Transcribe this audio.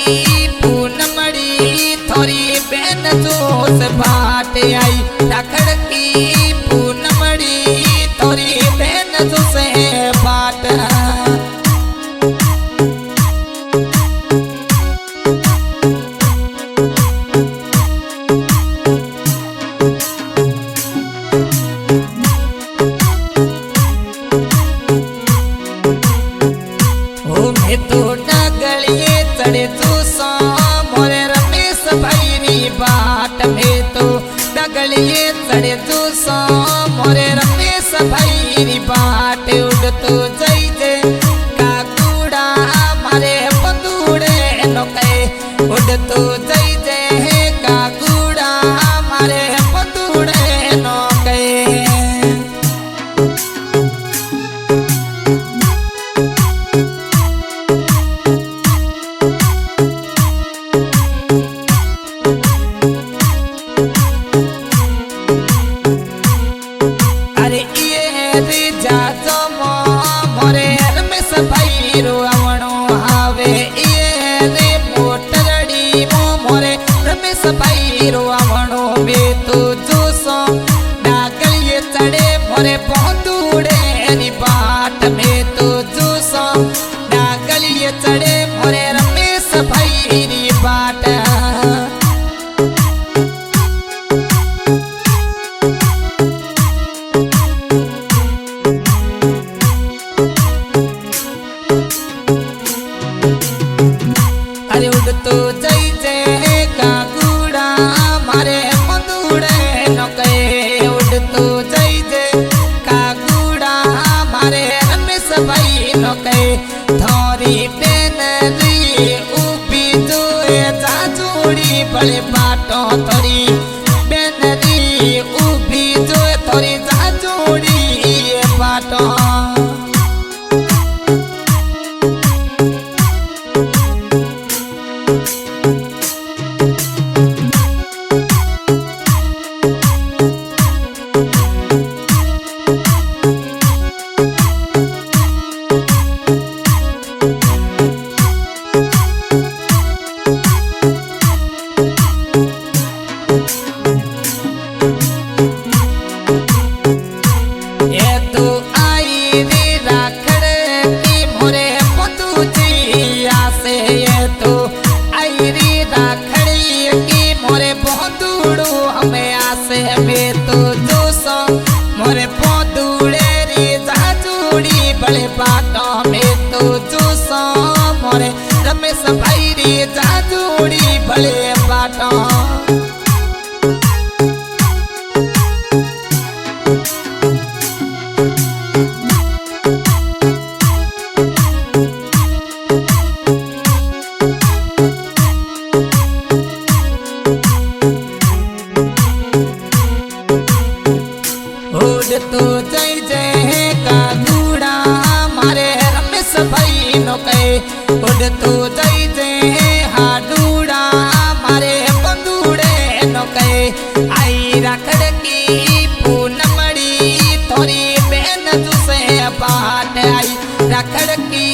की पूनमड़ी थोड़ी बेन जोश बाट आई। राखड़ की पूनमड़ी थोड़ी बेन जोश बाट। तो डगलिए चढ़े चूसा मोरे रमेश भाई नी बाट में। तो डगलिए चढ़े चूसा मोरे रमेश भाई नी बाट। उड़ तो जई जे काकुड़ा मारे बंदूड़े नोके। उड़ तो जई जे काकुड़ा मारे बंदूड़े नोके। मोरे रमेश भाई रो आवणो आवे ये रे मोटरड़ी मोरे रमेश भाई रो आवणो बे। तो जोसो डागलिए चढ़े मोरे बंदूड़े नी बाट में। तो जोसो डागलिए चढ़े मोरे रमेश भाई नी बाट। अरे उड़ तो जई जे काकुड़ा मारे बंदूड़े नोके। उड़ तो जई जे काकुड़ा मारे रमेश भाई नोके। थोरी बेन री उबी जोए जाजूड़ी बड़े बाटो। थोरी बेन री उबी जोए थोरी जाजूड़ी बाटो। मोरे पोदूड़े री जाजूड़ी बड़े बाटों में। तो जोसो मोरे रमेश भाई री जाजूड़ी बड़े बाटों। तो जय जय काकुड़ा मारे रमेश भाई नोके। उड़ तो जय जय हाडूड़ा मारे बंदूड़े नोके। आई राखड़ की पूनमड़ी थोड़ी बेन जुसे बाट आई। राखड़ की